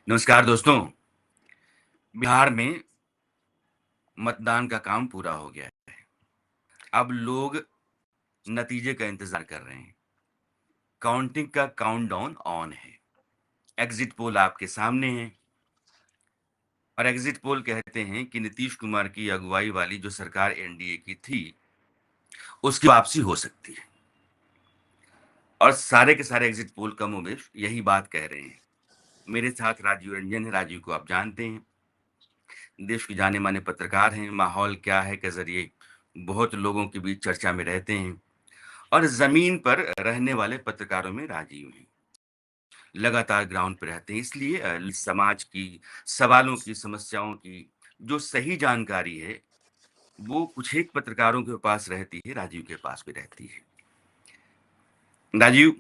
नमस्कार दोस्तों। बिहार में मतदान का काम पूरा हो गया है। अब लोग नतीजे का इंतज़ार कर रहे हैं। काउंटिंग का काउंटडाउन ऑन है। एग्ज़िट पोल आपके सामने है और एग्ज़िट पोल कहते हैं कि नीतीश कुमार की अगुवाई वाली जो सरकार एनडीए की थी, उसकी वापसी हो सकती है। और सारे के सारे एग्ज़िट पोल कमोबेश यही बात कह रहे हैं। मेरे साथ राजीव रंजन है, राजीव को आप जानते हैं। देश के जाने-माने पत्रकार हैं, माहौल क्या है के ज़रिए बहुत लोगों के बीच चर्चा में रहते हैं। और ज़मीन पर रहने वाले पत्रकारों में राजीव हैं। लगातार ग्राउंड पे रहते हैं इसलिए समाज की, सवालों की, समस्याओं की जो सही जानकारी है, वो कुछ एक पत्रकारों के पास रहती है, राजीव के पास भी रहती है। राजीव,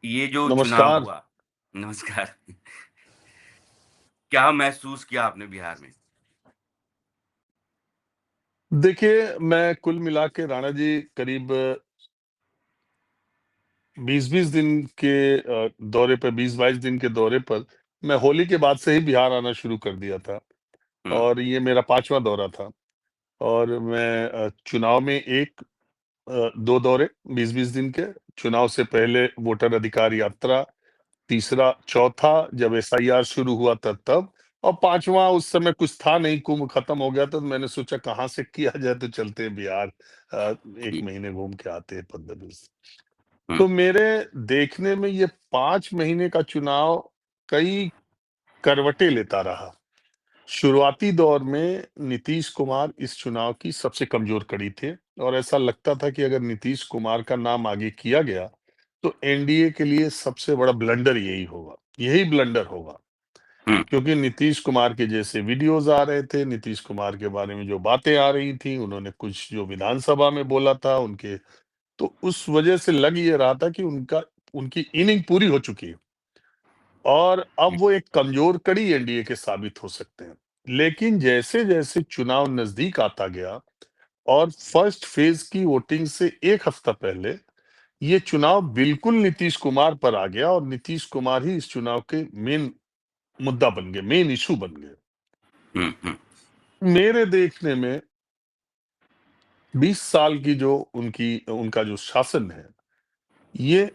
ये जो चुनाव नमस्कार। हुआ नमस्कार। क्या महसूस किया आपने बिहार में? देखिए, मैं कुल मिला के राणा जी करीब 20-20 दिन के दौरे पे 20-22 दिन के दौरे पर मैं होली के बाद से ही बिहार आना शुरू कर दिया था हुँ, और ये मेरा 5वां दौरा था और मैं चुनाव में 2 दौरे 20-20 दिन के, चुनाव से पहले वोटर अधिकार यात्रा, तीसरा चौथा जब एसआईआर शुरू हुआ था तब और 5वां उस समय कुछ था नहीं, कुंभ खत्म हो गया था तो मैंने सोचा कहाँ से किया जाए तो चलते हैं बिहार 1 जी। महीने घूम के आते हैं 15-20। हुँ, तो मेरे देखने में ये 5 महीने का चुनाव कई करवटें लेता रहा। शुरुआती दौर में नीतीश कुमार इस चुनाव की सबसे कमजोर कड़ी थे और ऐसा लगता था कि अगर नीतीश कुमार का नाम आगे किया गया, तो एनडीए के लिए सबसे बड़ा ब्लंडर यही होगा, यही ब्लंडर होगा। हुँ, क्योंकि नीतीश कुमार के जैसे वीडियोज़ आ रहे थे, नीतीश कुमार के बारे में जो बातें आ रही थी, उन्होंने कुछ जो विधानसभा में बोला था उनके, तो उस वजह से लग ये रहा था कि उनकी इनिंग पूरी हो चुकी है और अब जी। वो एक कमजोर कड़ी एनडीए के साबित हो सकते हैं। लेकिन जैसे-जैसे चुनाव नजदीक आता गया और फर्स्ट फेज की वोटिंग से 1 हफ्ता पहले ये चुनाव बिल्कुल नीतीश कुमार पर आ गया और नीतीश कुमार ही इस चुनाव के मेन मुद्दा बन गए, मेन इश्यू बन गए। हुँ, हुँ, मेरे देखने में 20 साल की जो उनका जो शासन है, ये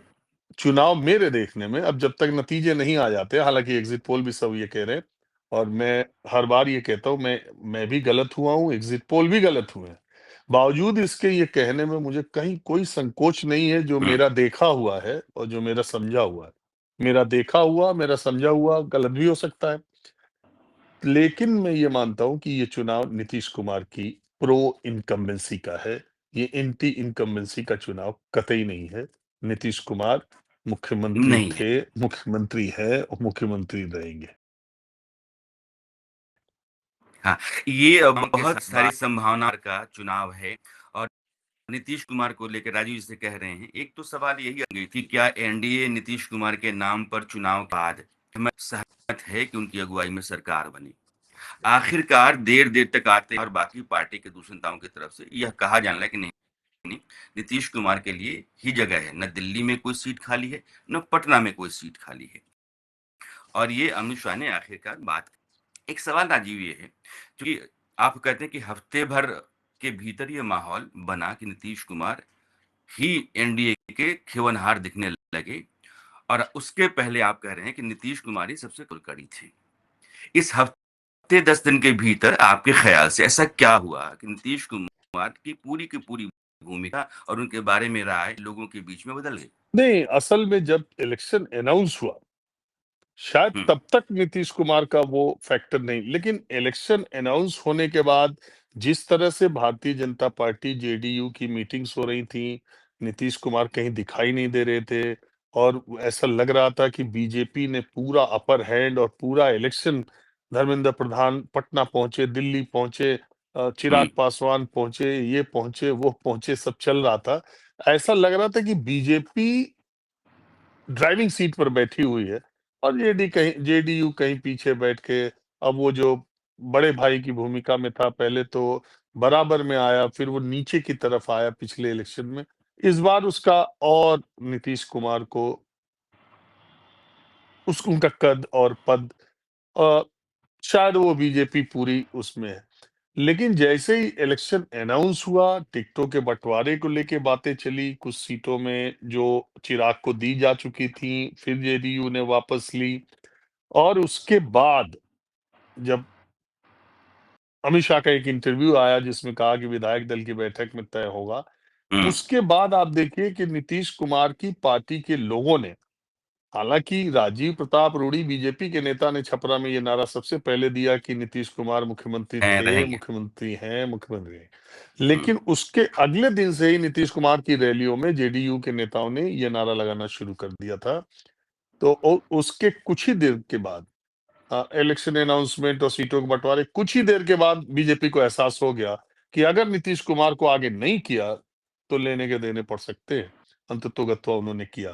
चुनाव मेरे देखने में अब जब तक नतीजे नहीं आ जाते, हालाँकि एग्ज़िट पोल भी सब ये कह रहे हैं और मैं हर बार ये कहता हूँ मैं भी गलत हुआ हूँ, एग्ज़िट पोल भी गलत हुए हैं। बावजूद इसके ये कहने में मुझे कहीं कोई संकोच नहीं है जो हुँ, मेरा देखा हुआ है और जो मेरा समझा हुआ है। मेरा देखा हुआ, मेरा समझा हुआ गलत भी हो सकता है। लेकिन मैं ये मानता हूँ कि ये चुनाव नीतीश कुमार की प्रो इनकम्बेंसी का है। ये एंटी इनकम्बेंसी का चुनाव कतई नहीं है। नीतीश कुमार मुख्यमंत्री नहीं है। थे, मुख्यमंत्री हैं और मुख्यमंत्री रहेंगे। हाँ, ये बहुत सारी संभावना का चुनाव है और नीतीश कुमार को लेकर राजीव जिसे कह रहे हैं, एक तो सवाल यही आ गई थी क्या एनडीए नीतीश कुमार के नाम पर चुनाव के बाद सहमत है कि उनकी अगुवाई में सरकार बने। आखिरकार देर-देर तक आते हैं और बाकी पार्टी के दूसरे नेताओं की तरफ से यह कहा जाने लगा कि नहीं, नीतीश कुमार के लिए ही जगह है। न दिल्ली में कोई सीट खाली है, न पटना में कोई सीट खाली है। और ये अमित शाह ने आखिरकार बात एक सवाल राजीव ये है, क्योंकि आप कहते हैं कि हफ्ते भर के भीतर ये माहौल बना कि नीतीश कुमार ही एनडीए के खेवनहार दिखने लगे और उसके पहले आप कह रहे हैं कि नीतीश कुमार ही सबसे कुलकड़ी थे। इस हफ्ते 10 दिन के भीतर आपके ख्याल से ऐसा क्या हुआ कि नीतीश कुमार की पूरी भूमिका और उनके बारे में राय लोगों के बीच में बदल गई? नहीं, असल में जब इलेक्शन अनाउंस हुआ, शायद हुँ, तब तक नीतीश कुमार का वो फैक्टर नहीं, लेकिन इलेक्शन अनाउंस होने के बाद जिस तरह से भारतीय जनता पार्टी जेडीयू की मीटिंग्स हो रही थी, नीतीश कुमार कहीं दिखाई नहीं दे रहे थे और ऐसा लग रहा था कि बीजेपी ने पूरा अपर हैंड और पूरा इलेक्शन धर्मेंद्र प्रधान पटना पहुंचे, दिल्ली पहुंचे, हुँ, चिराग पासवान पहुंचे, ये पहुंचे, वो पहुंचे, सब चल रहा था। ऐसा लग रहा था कि बीजेपी ड्राइविंग सीट पर बैठी हुई है और जेडीयू कहीं पीछे बैठ के अब वो जो बड़े भाई की भूमिका में था, पहले तो बराबर में आया, फिर वो नीचे की तरफ आया पिछले इलेक्शन में। इस बार उसका और नीतीश कुमार को उनका कद और पद, शायद वो बीजेपी पूरी उसमें है। लेकिन जैसे ही इलेक्शन अनाउंस हुआ, टिकटों के बंटवारे को लेके बातें चली, कुछ सीटों में जो चिराग को दी जा चुकी थी, फिर जेडीयू ने वापस ली, और उसके बाद जब अमित शाह का एक इंटरव्यू आया जिसमें कहा कि विधायक दल की बैठक में तय होगा, उसके बाद आप देखिए कि नीतीश कुमार की पार्टी के लोगों ने, हालांकि राजीव प्रताप रूडी बीजेपी के नेता ने छपरा में ये नारा सबसे पहले दिया कि नीतीश कुमार मुख्यमंत्री हैं, थे, रहेंगे। मुख्यमंत्री हैं, मुख्यमंत्री हैं। लेकिन उसके अगले दिन से ही नीतीश कुमार की रैलियों में जेडीयू के नेताओं ने ये नारा लगाना शुरू कर दिया था। तो उसके कुछ ही देर के बाद, इलेक्शन अनाउंसमेंट और सीटों के बंटवारे, कुछ ही देर के बाद बीजेपी को एहसास हो गया कि अगर नीतीश कुमार को आगे नहीं किया तो लेने के देने पड़ सकते हैं। अंततोगत्वा उन्होंने किया।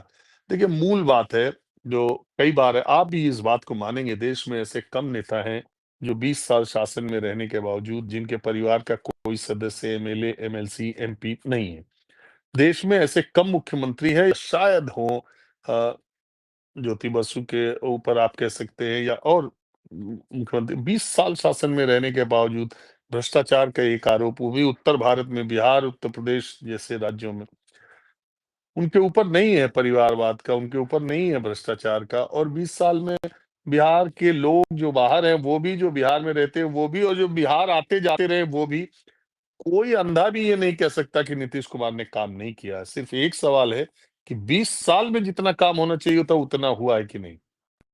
देखिए, मूल बात है, जो कई बार है, आप भी इस बात को मानेंगे, देश में ऐसे कम नेता हैं जो 20 साल शासन में रहने के बावजूद जिनके परिवार का कोई सदस्य एमएलए, एमएलसी, एमपी नहीं है। देश में ऐसे कम मुख्यमंत्री है, शायद हो ज्योति बसु के ऊपर आप कह सकते हैं, या और मुख्यमंत्री 20 साल शासन में रहने के बावजूद भ्रष्टाचार का एक आरोप, वो भी उत्तर भारत में, बिहार, उत्तर प्रदेश जैसे राज्यों में, उनके ऊपर नहीं है परिवारवाद का, उनके ऊपर नहीं है भ्रष्टाचार का। और 20 साल में बिहार के लोग जो बाहर हैं, वो भी, जो बिहार में रहते हैं वो भी, और जो बिहार आते जाते रहे वो भी, कोई अंधा भी ये नहीं कह सकता कि नीतीश कुमार ने काम नहीं किया है। सिर्फ एक सवाल है कि 20 साल में जितना काम होना चाहिए था उतना हुआ है कि नहीं।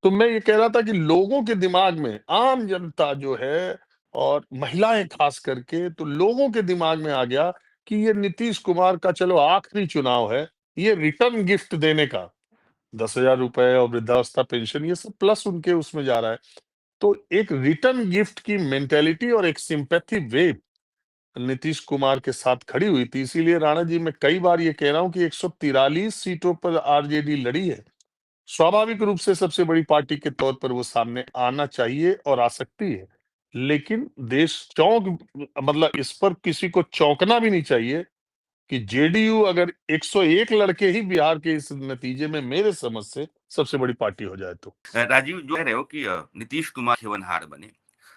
तो मैं ये कह रहा था कि लोगों के दिमाग में, आम जनता जो है और महिलाएं खास करके, तो लोगों के दिमाग में आ गया कि ये नीतीश कुमार का चलो आखिरी चुनाव है, ये रिटर्न गिफ्ट देने का, 10,000 रुपए और वृद्धावस्था पेंशन, ये सब प्लस उनके उसमें जा रहा है। तो एक रिटर्न गिफ्ट की मेंटेलिटी और एक सिंपैथी वेव नीतीश कुमार के साथ खड़ी हुई थी। इसीलिए राणा जी, मैं कई बार ये कह रहा हूं कि 143 सीटों पर आरजेडी लड़ी है। स्वाभाविक रूप से सबसे बड़ी पार्टी के तौर पर वो सामने आना चाहिए और आ सकती है। लेकिन देश मतलब इस पर किसी को चौंकना भी नहीं चाहिए कि जेडीयू अगर 101 लड़के ही बिहार के इस नतीजे में, मेरे समझ से, सबसे बड़ी पार्टी हो जाए तो। राजीव, जो कह रहे हो कि नीतीश कुमार खेवनहार बने,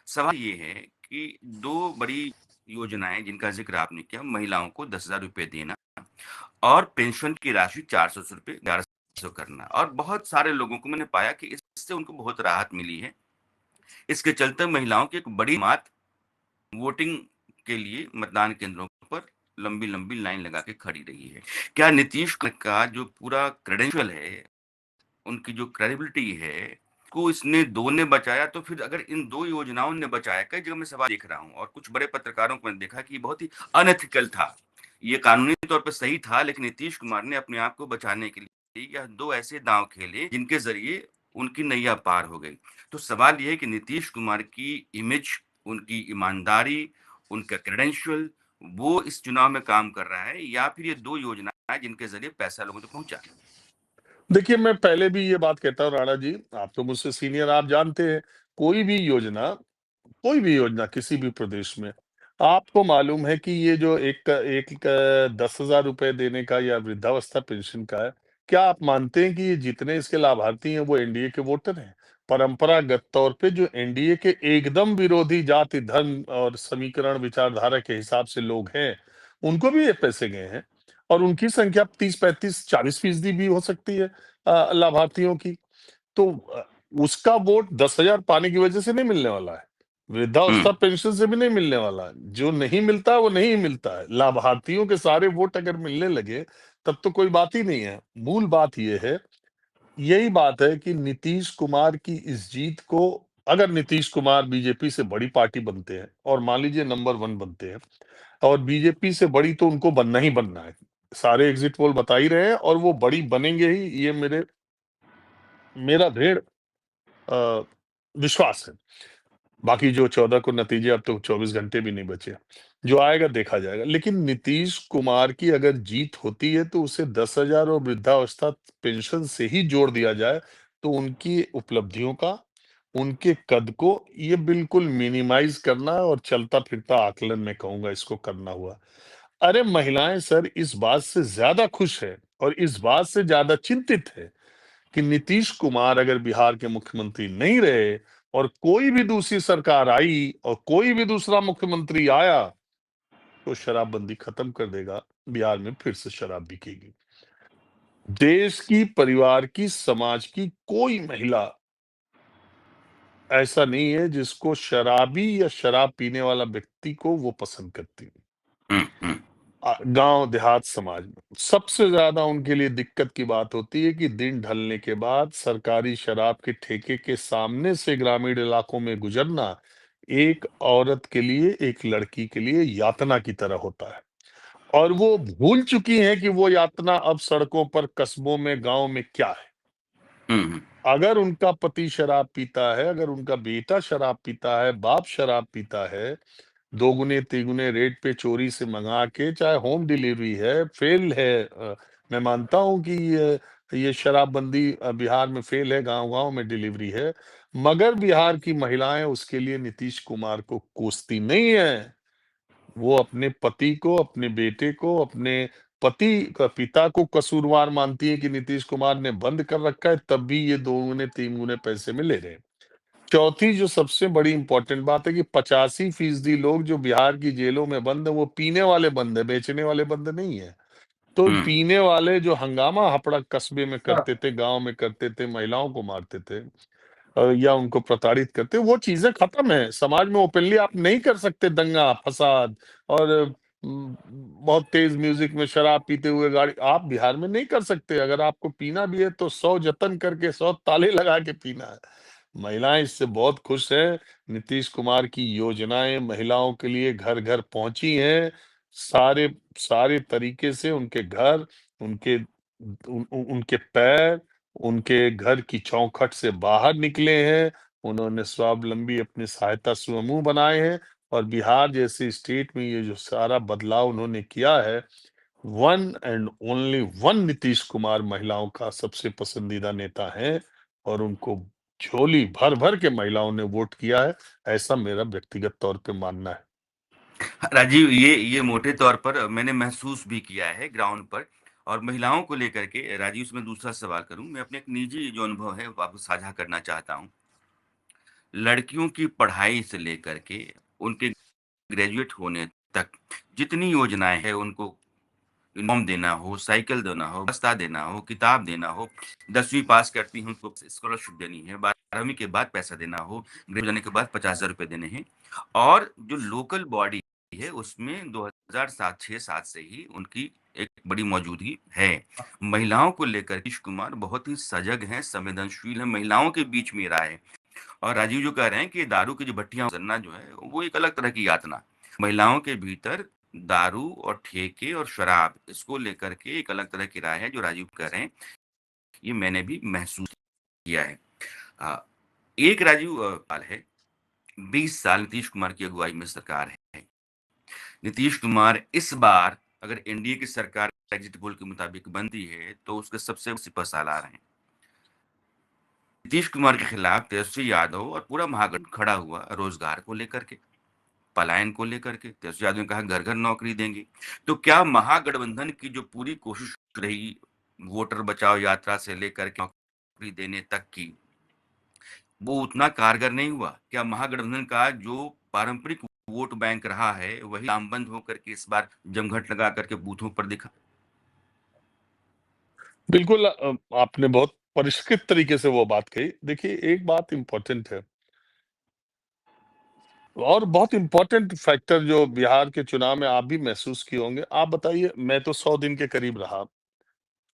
सवाल ये है कि दो बड़ी योजनाएं जिनका जिक्र आपने किया, महिलाओं को 10,000 रुपए देना और पेंशन की राशि 400 रुपए 1100 करना, और बहुत सारे लोगों को मैंने पाया कि इससे उनको बहुत राहत मिली है। इसके चलते महिलाओं की एक बड़ी मात वोटिंग के लिए मतदान केंद्रों पर लंबी लंबी लाइन लगा के खड़ी रही है। क्या नीतीश का जो पूरा क्रेडेंशियल है, उनकी जो क्रेडिबिलिटी है, को इसने दो ने बचाया? तो फिर अगर इन दो योजनाओं ने बचाया, कई जगह मैं सवाल देख रहा हूँ और कुछ बड़े पत्रकारों को मैंने देखा कि ये बहुत ही अनएथिकल था, ये कानूनी तौर पर सही था, लेकिन नीतीश कुमार ने अपने आप को बचाने के लिए यह दो ऐसे दांव खेले जिनके जरिए उनकी नैया पार हो गई। तो सवाल यह है कि नीतीश कुमार की इमेज, उनकी ईमानदारी, उनका क्रेडेंशियल, वो इस चुनाव में काम कर रहा है, या फिर ये दो योजनाएं जिनके जरिए पैसा लोगों तक पहुंचा? देखिए, मैं पहले भी ये बात कहता हूँ राणा जी, आप तो मुझसे सीनियर, आप जानते हैं, कोई भी योजना, कोई भी योजना किसी भी प्रदेश में, आपको मालूम है कि ये जो एक 10,000 रुपए देने का या वृद्धावस्था पेंशन का है, क्या आप मानते हैं कि ये जितने इसके लाभार्थी हैं वो एनडीए के वोटर हैं? परंपरागत तौर पे जो एनडीए के एकदम विरोधी जाति, धर्म और समीकरण विचारधारा के हिसाब से लोग हैं, उनको भी ये पैसे गए हैं, और उनकी संख्या 30, 35, 40% भी हो सकती है लाभार्थियों की। तो उसका वोट 10,000 पाने की वजह से नहीं मिलने वाला है, वृद्धावस्था हम्म। पेंशन से भी नहीं मिलने वाला है। जो नहीं मिलता है वो नहीं मिलता है। लाभार्थियों के सारे वोट अगर मिलने लगे तब तो कोई बात ही नहीं है। मूल बात ये है, यही बात है कि नीतीश कुमार की इस जीत को, अगर नीतीश कुमार बीजेपी से बड़ी पार्टी बनते हैं और मान लीजिए नंबर 1 बनते हैं, और बीजेपी से बड़ी तो उनको बनना ही बनना है, सारे एग्जिट पोल बता ही रहे हैं, और वो बड़ी बनेंगे ही, ये मेरा दृढ़ अ, विश्वास है। बाकी जो 14 को नतीजे, अब तो 24 घंटे भी नहीं बचे, जो आएगा देखा जाएगा। लेकिन नीतीश कुमार की अगर जीत होती है तो उसे 10,000 और वृद्धावस्था पेंशन से ही जोड़ दिया जाए, तो उनकी उपलब्धियों का, उनके कद को ये बिल्कुल मिनिमाइज करना और चलता फिरता आकलन, मैं कहूंगा, इसको करना हुआ। अरे महिलाएं सर इस बात से ज्यादा खुश है और इस बात से ज्यादा चिंतित है कि नीतीश कुमार अगर बिहार के मुख्यमंत्री नहीं रहे और कोई भी दूसरी सरकार आई और कोई भी दूसरा मुख्यमंत्री आया तो शराबबंदी खत्म कर देगा, बिहार में फिर से शराब बिकेगी। देश की, परिवार की, समाज की कोई महिला ऐसा नहीं है जिसको शराबी या शराब पीने वाला व्यक्ति को वो पसंद करती। गांव देहात समाज में सबसे ज्यादा उनके लिए दिक्कत की बात होती है कि दिन ढलने के बाद सरकारी शराब के ठेके के सामने से ग्रामीण इलाकों में गुजरना एक औरत के लिए, एक लड़की के लिए यातना की तरह होता है। और वो भूल चुकी हैं कि वो यातना अब सड़कों पर, कस्बों में, गांव में क्या है। अगर उनका पति शराब पीता है, अगर उनका बेटा शराब पीता है, बाप शराब पीता है, दोगुने तिगुने रेट पे चोरी से मंगा के, चाहे होम डिलीवरी है, फेल है। मैं मानता हूं कि ये शराबबंदी बिहार में फेल है, गांव-गांव में डिलीवरी है, मगर बिहार की महिलाएं उसके लिए नीतीश कुमार को कोसती नहीं है। वो अपने पति को, अपने बेटे को, अपने पति का पिता को कसूरवार मानती है कि नीतीश कुमार ने बंद कर रखा है, तब भी ये दोगुने तीन पैसे में ले रहे हैं। चौथी जो सबसे बड़ी इंपॉर्टेंट बात है कि 85% लोग जो बिहार की जेलों में बंद है वो पीने वाले बंद है, बेचने वाले बंद नहीं है। तो पीने वाले जो हंगामा हपड़ा कस्बे में करते थे, गांव में करते थे, महिलाओं को मारते थे या उनको प्रताड़ित करते, वो चीजें खत्म है। समाज में ओपनली आप नहीं कर सकते दंगा फसाद और बहुत तेज म्यूजिक में शराब पीते हुए गाड़ी आप बिहार में नहीं कर सकते। अगर आपको पीना भी है तो 100 जतन करके, 100 ताले लगा के पीना है। महिलाएं इससे बहुत खुश हैं। नीतीश कुमार की योजनाएं महिलाओं के लिए घर घर पहुंची हैं। सारे सारे तरीके से उनके घर, उनके उनके पैर, उनके घर की चौखट से बाहर निकले हैं। उन्होंने स्वावलंबी अपने सहायता समूह बनाए हैं और बिहार जैसे स्टेट में ये जो सारा बदलाव उन्होंने किया है, one and only one Nitish Kumar महिलाओं का सबसे पसंदीदा नेता है और उनको झोली भर भर के महिलाओं ने वोट किया है, ऐसा मेरा व्यक्तिगत तौर पे मानना है। राजीव, ये मोटे तौर पर मैंने महसूस भी किया है ग्राउंड पर। और महिलाओं को लेकर के राजीव से मैं दूसरा सवाल करूं, मैं अपने एक निजी जो अनुभव है वो आपको साझा करना चाहता हूं। लड़कियों की पढ़ाई से लेकर के उनके ग्रेजुएट होने तक जितनी योजनाएं हैं, उनको यूनिफ़ॉर्म देना हो, साइकिल देना हो, बस्ता देना हो, किताब देना हो, 10वीं पास करती हैं उनको स्कॉलरशिप देनी है, 12वीं के बाद पैसा देना हो, ग्रेजुएट जाने के बाद 50,000 रुपए देने हैं। और जो लोकल बॉडी है उसमें 2007-6-7 से ही उनकी एक बड़ी मौजूदगी है। महिलाओं को लेकर नीतीश कुमार बहुत ही सजग हैं, संवेदनशील हैं, महिलाओं के बीच में रहा है। और राजीव जो कह रहे हैं कि दारू की जो भट्टियां गुजरना जो है वो एक अलग तरह की यातना। महिलाओं के भीतर दारू और ठेके और शराब इसको लेकर के एक अलग तरह की राय है जो राजीव कह रहे हैं, ये मैंने भी महसूस किया है। आ, एक राजीव पाल है, 20 साल नीतीश कुमार की अगुवाई में सरकार है। नीतीश कुमार इस बार अगर एनडीए की सरकार एग्जिट पोल के मुताबिक बनती है तो उसके सबसे सिपह सालार हैं। नीतीश कुमार के खिलाफ तेजस्वी यादव और पूरा महागठबंधन खड़ा हुआ रोजगार को लेकर के, पलायन को लेकर के। तेजस्वी यादव ने कहा घर घर नौकरी देंगे। तो क्या महागठबंधन की जो पूरी कोशिश रही वोटर बचाओ यात्रा से लेकर के नौकरी देने तक की, वो उतना कारगर नहीं हुआ? क्या महागठबंधन का जो पारंपरिक वोट बैंक रहा है वही लामबंद होकर के इस बार जमघट लगा करके बूथों पर दिखा? बिल्कुल आपने बहुत परिष्कृत तरीके से वो बात कही। देखिए, एक बात इंपॉर्टेंट है और बहुत इंपॉर्टेंट फैक्टर जो बिहार के चुनाव में आप भी महसूस किए होंगे। आप बताइए, मैं तो 100 दिन के करीब रहा,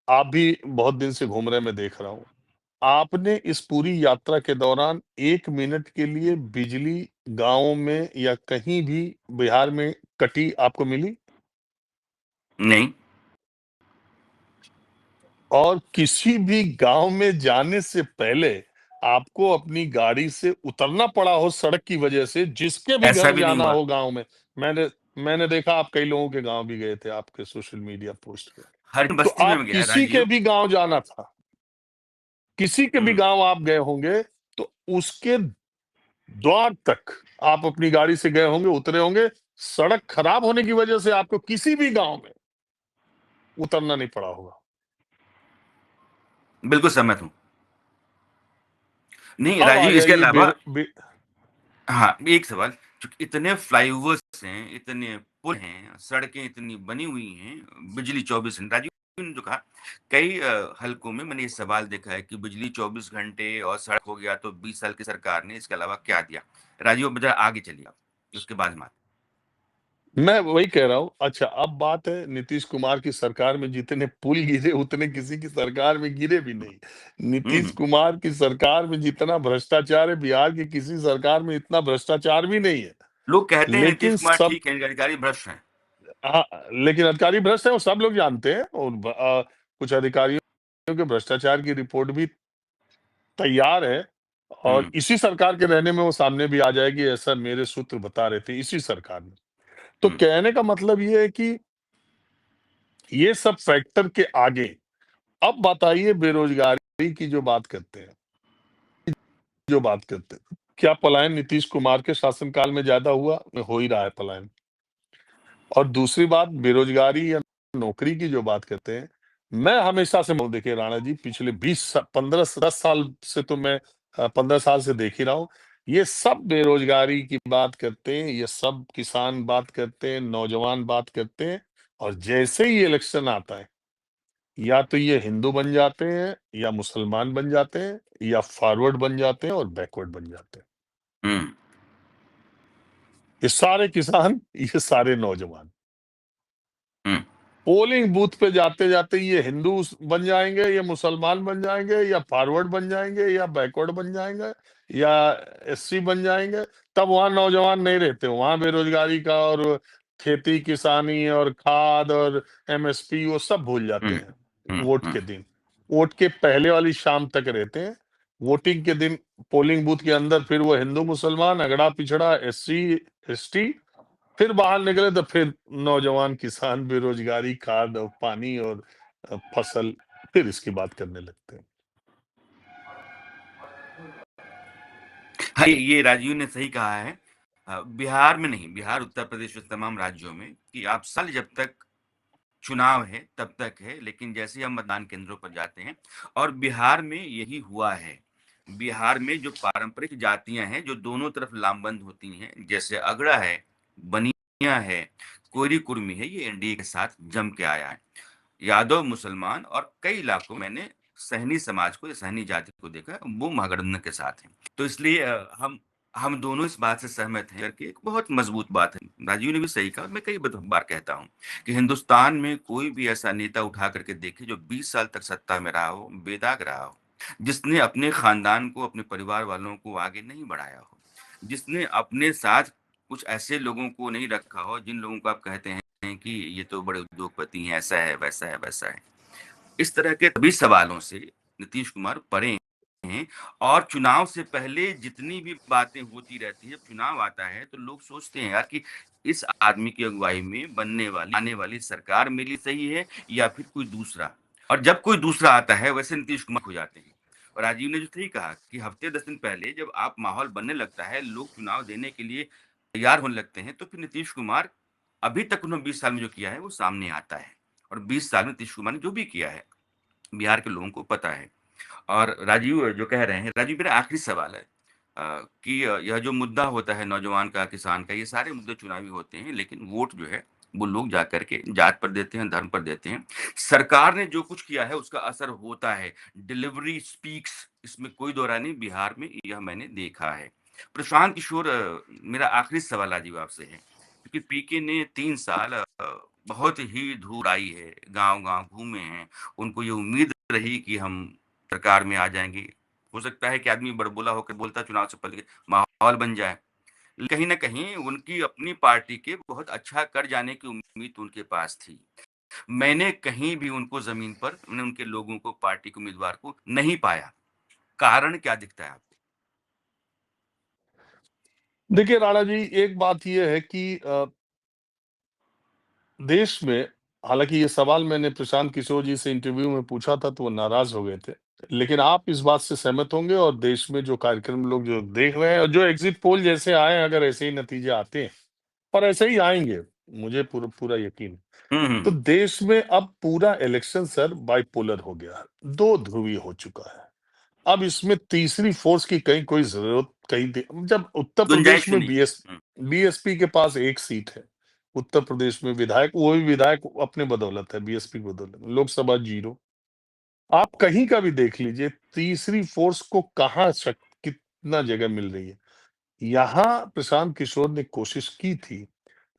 आप भी बहुत दिन से घूम रहे, मैं देख रहा हूँ। आपने इस पूरी यात्रा के दौरान 1 मिनट के लिए बिजली गाँव में या कहीं भी बिहार में कटी आपको मिली? नहीं। और किसी भी गाँव में जाने से पहले आपको अपनी गाड़ी से उतरना पड़ा हो सड़क की वजह से, जिसके भी ऐसा घर भी नहीं जाना हुआ। हो गाँव में। मैंने मैंने देखा आप कई लोगों के गाँव भी गए थे आपके सोशल मीडिया पोस्ट पे। हर तो बस्ती में आप गया किसी के राजीव। भी गाँव जाना था, किसी के भी हम्म। गाँव आप गए होंगे, तो उसके द्वार तक आप अपनी गाड़ी से गए होंगे, उतरे होंगे, सड़क खराब होने की वजह से आपको किसी भी गाँव में उतरना नहीं पड़ा होगा। बिल्कुल सहमत हूँ। नहीं अब आ राजीव, इसके जाइए अलावा हाँ, एक सवाल, चूँकि इतने फ्लाईओवर्स हैं, इतने पुल हैं, सड़कें इतनी बनी हुई हैं, बिजली 24 घंटे राजीव ने जो कहा, कई हलकों में मैंने ये सवाल देखा है कि बिजली 24 घंटे और सड़क हो गया तो 20 साल की सरकार ने इसके अलावा क्या दिया? राजीव अब ज़रा आगे चलिए आप, उसके बाद हम आते मैं वही कह रहा हूँ। अच्छा, अब बात है नीतीश कुमार की सरकार में जितने पुल गिरे उतने किसी की सरकार में गिरे भी नहीं। हुँ, नीतीश हुँ। कुमार की सरकार में जितना भ्रष्टाचार है, बिहार की किसी सरकार में इतना भ्रष्टाचार भी नहीं है। लोग कहते हैं नीतीश लेकिन कुमार सब ठीक है, इनके अधिकारी भ्रष्ट हैं। हाँ, लेकिन अधिकारी भ्रष्ट है वो सब लोग जानते हैं, और कुछ अधिकारियों के भ्रष्टाचार की रिपोर्ट भी तैयार है, और हुँ, इसी सरकार के रहने में वो सामने भी आ जाएगी, ऐसा मेरे सूत्र बता रहे थे, इसी सरकार में। तो हुँ, कहने का मतलब ये है कि ये सब फैक्टर के आगे अब बताइए, बेरोजगारी की जो बात करते हैं, क्या पलायन नीतीश कुमार के शासनकाल में ज्यादा हुआ? हो ही रहा है पलायन। और दूसरी बात, बेरोजगारी या नौकरी की जो बात करते हैं, मैं हमेशा से देखिए राणा जी, पिछले 15 10 साल से तो मैं 15 साल से देख ही रहा हूँ। ये सब बेरोजगारी की बात करते हैं, ये सब किसान बात करते हैं, नौजवान बात करते हैं, और जैसे ही इलेक्शन आता है, या तो ये हिंदू बन जाते हैं, या मुसलमान बन जाते हैं, या फॉरवर्ड बन जाते हैं, और बैकवर्ड बन जाते हैं। हुँ, ये सारे किसान, ये सारे नौजवान हुँ, पोलिंग बूथ पे जाते जाते ये हिंदू बन जाएंगे, या मुसलमान बन जाएंगे, या फॉरवर्ड बन जाएंगे, या बैकवर्ड बन जाएंगे, या एससी बन जाएंगे। तब वहां नौजवान नहीं रहते, वहां बेरोजगारी का और खेती किसानी और खाद और एमएसपी वो सब भूल हुँ, जाते हैं। हुँ, वोट हुँ, के दिन, वोट के पहले वाली शाम तक रहते हैं। वोटिंग के दिन पोलिंग बूथ के अंदर फिर वो हिंदू मुसलमान, अगड़ा पिछड़ा, एससी एसटी, फिर बाहर निकले तो फिर नौजवान किसान, बेरोजगारी, खाद और पानी और फसल, फिर इसकी बात करने लगते हैं। हाँ, ये राजीव ने सही कहा है। बिहार में नहीं, बिहार, उत्तर प्रदेश और तमाम राज्यों में कि आप साल जब तक चुनाव है तब तक है, लेकिन जैसे ही हम मतदान केंद्रों पर जाते हैं, और बिहार में यही हुआ है। बिहार में जो पारंपरिक जातियां हैं जो दोनों तरफ लामबंद होती हैं, जैसे अगड़ा है, बनिया है, कोयरी कुर्मी है, ये एनडीए के साथ जम के आया है। यादव, मुसलमान और कई इलाकों में मैंने सहनी समाज को या सहनी जाति को देखा, वो महागठबंधन के साथ हैं। तो इसलिए हम दोनों इस बात से सहमत हैं कि एक बहुत मजबूत बात है। राजीव ने भी सही कहा, मैं कई बार कहता हूँ कि हिंदुस्तान में कोई भी ऐसा नेता उठा करके देखे जो 20 साल तक सत्ता में रहा हो, बेदाग रहा हो, जिसने अपने खानदान को, अपने परिवार वालों को आगे नहीं बढ़ाया हो, जिसने अपने साथ कुछ ऐसे लोगों को नहीं रखा हो जिन लोगों को आप कहते हैं कि ये तो बड़े उद्योगपति हैं, ऐसा है, वैसा है, वैसा है। इस तरह के सभी सवालों से नीतीश कुमार परे हैं, और चुनाव से पहले जितनी भी बातें होती रहती है, चुनाव आता है तो लोग सोचते हैं यार कि इस आदमी की अगुवाई में बनने वाली आने वाली सरकार मेरे लिए सही है या फिर कोई दूसरा। और जब कोई दूसरा आता है वैसे नीतीश कुमार हो जाते हैं। और राजीव ने जो सही कहा कि हफ्ते 10 दिन पहले जब आप माहौल बनने लगता है, लोग चुनाव देने के लिए तैयार होने लगते हैं, तो फिर नीतीश कुमार अभी तक उन्होंने 20 साल में जो किया है वो सामने आता है। और 20 साल में नीतीश कुमार ने जो भी किया है बिहार के लोगों को पता है। और राजीव जो कह रहे हैं, राजीव मेरा आखिरी सवाल है कि यह जो मुद्दा होता है नौजवान का, किसान का, ये सारे मुद्दे चुनावी होते हैं, लेकिन वोट जो है वो लोग जा करके जात पर देते हैं, धर्म पर देते हैं। सरकार ने जो कुछ किया है उसका असर होता है। डिलीवरी स्पीक्स, इसमें कोई दो राय नहीं, बिहार में यह मैंने देखा है। प्रशांत किशोर, मेरा आखिरी सवाल राजीव आपसे है, क्योंकि पीके ने 3 साल बहुत ही धूल आई है, गांव-गांव घूमे हैं, उनको ये उम्मीद रही कि हम सरकार में आ जाएँगे। हो सकता है कि आदमी बड़बोला होकर बोलता चुनाव से पहले, माहौल बन जाए। कहीं न कहीं उनकी अपनी पार्टी के बहुत अच्छा कर जाने की उम्मीद तो उनके पास थी। मैंने कहीं भी उनको ज़मीन पर, मैंने उनके लोगों को, पार्टी के उम्मीदवार को नहीं पाया। कारण क्या दिखता है आपको? देखिए राणा जी, एक बात ये है कि देश में, हालांकि ये सवाल मैंने प्रशांत किशोर जी से इंटरव्यू में पूछा था तो वो नाराज हो गए थे, लेकिन आप इस बात से सहमत होंगे, और देश में जो कार्यक्रम लोग जो देख रहे हैं, और जो एग्जिट पोल जैसे आए, अगर ऐसे ही नतीजे आते हैं, और ऐसे ही आएंगे, मुझे पूरा पूरा यकीन है, हुँ, हुँ, तो हुँ। देश में अब पूरा इलेक्शन सर बाइपोलर हो गया है, दो ध्रुवीय हो चुका है। अब इसमें तीसरी फोर्स की कहीं कोई जरूरत जब उत्तर गुंजाइश प्रदेश ही में नहीं। बीएसपी के पास एक सीट है, उत्तर प्रदेश में विधायक, वो भी विधायक अपने बदौलत है, बीएसपी की बदौलत, लोकसभा 0। आप कहीं का भी देख लीजिए, तीसरी फोर्स को कहाँ कितना जगह मिल रही है। यहाँ प्रशांत किशोर ने कोशिश की थी,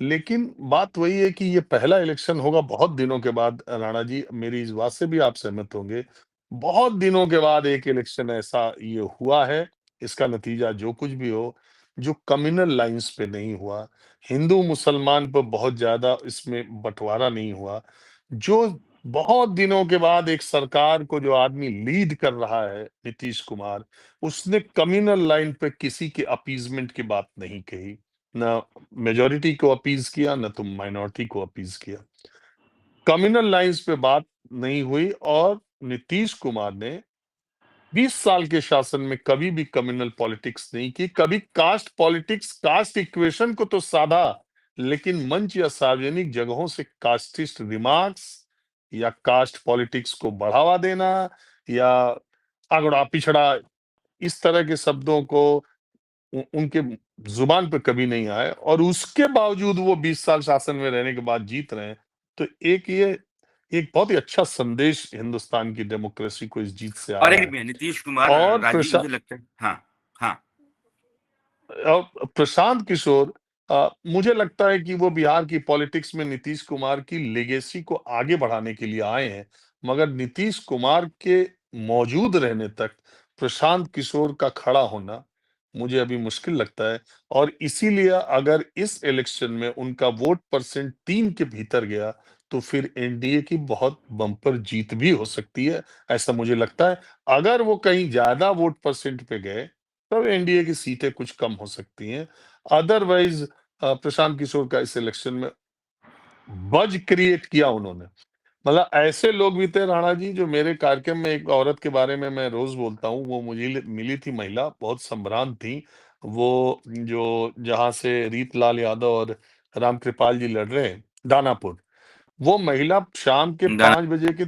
लेकिन बात वही है कि ये पहला इलेक्शन होगा बहुत दिनों के बाद। राणा जी, मेरी इस बात से भी आप सहमत होंगे, बहुत दिनों के बाद एक इलेक्शन ऐसा ये हुआ है, इसका नतीजा जो कुछ भी हो, जो कम्युनल लाइंस पे नहीं हुआ, हिंदू मुसलमान पर बहुत ज्यादा इसमें बंटवारा नहीं हुआ, जो बहुत दिनों के बाद एक सरकार को जो आदमी लीड कर रहा है, नीतीश कुमार, उसने कम्युनल लाइन पे किसी के अपीजमेंट की बात नहीं कही, ना मेजोरिटी को अपीज किया, ना तो माइनॉरिटी को अपीज किया। कम्युनल लाइंस पे बात नहीं हुई, और नीतीश कुमार ने 20 साल के शासन में कभी भी कम्युनल पॉलिटिक्स नहीं की, कभी कास्ट पॉलिटिक्स, कास्ट इक्वेशन को तो साधा, लेकिन मंच या सार्वजनिक जगहों से कास्टिस्ट रिमार्क्स या कास्ट पॉलिटिक्स को बढ़ावा देना, या अगड़ा पिछड़ा, इस तरह के शब्दों को उनके जुबान पे कभी नहीं आए, और उसके बावजूद वो 20 साल शासन में रहने के बाद जीत रहे हैं। तो एक बहुत ही अच्छा संदेश हिंदुस्तान की डेमोक्रेसी को इस जीत से और आया एक है। भी है, नीतीश कुमार, और राजीव, मुझे लगता है। हाँ, हाँ। प्रशांत किशोर, मुझे लगता है कि वो बिहार की पॉलिटिक्स में नीतीश कुमार की लेगेसी को आगे बढ़ाने के लिए आए हैं, मगर नीतीश कुमार के मौजूद रहने तक प्रशांत किशोर का खड़ा होना मुझे अभी मुश्किल लगता है। और इसीलिए अगर इस इलेक्शन में उनका वोट परसेंट 3 के भीतर गया, तो फिर एनडीए की बहुत बम्पर जीत भी हो सकती है, ऐसा मुझे लगता है। अगर वो कहीं ज्यादा वोट परसेंट पे गए, तब एनडीए की सीटें कुछ कम हो सकती हैं। अदरवाइज प्रशांत किशोर का इस इलेक्शन में बज क्रिएट किया उन्होंने। मतलब ऐसे लोग भी थे राणा जी, जो मेरे कार्यक्रम में, एक औरत के बारे में मैं रोज बोलता हूँ, वो मुझे मिली थी, महिला बहुत संभ्रांत थी। वो जो जहां से रीतलाल यादव और रामकृपाल जी लड़ रहे हैं, दानापुर, वो महिला शाम के गाना। 5 बजे के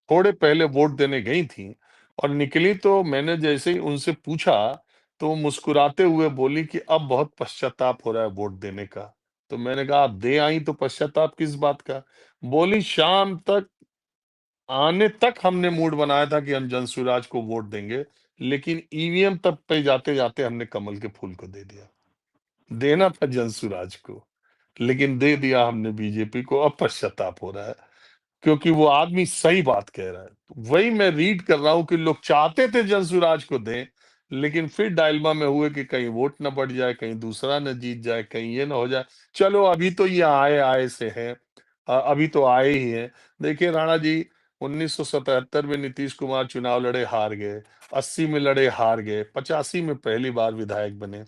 थोड़े पहले वोट देने गई थी, और निकली तो मैंने जैसे ही उनसे पूछा, तो वो मुस्कुराते हुए बोली कि अब बहुत पश्चाताप हो रहा है वोट देने का। तो मैंने कहा, आप दे आई तो पश्चाताप किस बात का? बोली, शाम तक आने तक हमने मूड बनाया था कि हम जनसुराज को वोट देंगे, लेकिन ईवीएम तक पे जाते जाते हमने कमल के फूल को दे दिया। देना था जनसुराज को, लेकिन दे दिया हमने बीजेपी को, अब पश्चाताप हो रहा है, क्योंकि वो आदमी सही बात कह रहा है। तो वही मैं रीड कर रहा हूं कि लोग चाहते थे जनसुराज को दें, लेकिन फिर डायलमा में हुए कि कहीं वोट न बढ़ जाए, कहीं दूसरा न जीत जाए, कहीं ये ना हो जाए। चलो, अभी तो ये आए आए से है, अभी तो आए ही हैं। देखिए राणा जी, 1977 में नीतीश कुमार चुनाव लड़े, हार गए, 80 में लड़े, हार गए, 85 में पहली बार विधायक बने,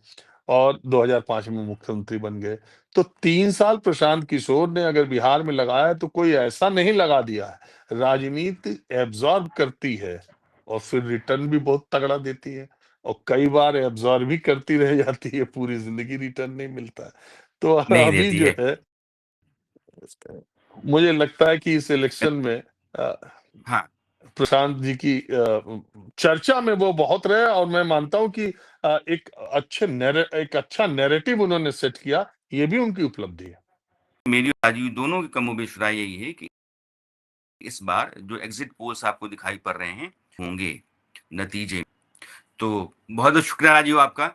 और 2005 में मुख्यमंत्री बन गए। तो 3 साल प्रशांत किशोर ने अगर बिहार में लगाया, तो कोई ऐसा नहीं लगा दिया है। राजनीति एब्जॉर्ब करती है, और फिर रिटर्न भी बहुत तगड़ा देती है, और कई बार एब्जॉर्ब भी करती रह जाती है, पूरी जिंदगी रिटर्न नहीं मिलता है। तो नहीं अभी देती जो है। है, मुझे लगता है कि इस इलेक्शन में हाँ। प्रशांत जी की चर्चा में वो बहुत रहे, और मैं मानता हूं कि एक अच्छा नैरेटिव उन्होंने सेट किया, ये भी उनकी उपलब्धि है। मेरी और राजीव दोनों की कमोबेश राय यही है कि इस बार जो एग्जिट पोल्स आपको दिखाई पड़ रहे हैं, होंगे नतीजे। तो बहुत बहुत शुक्रिया राजीव आपका।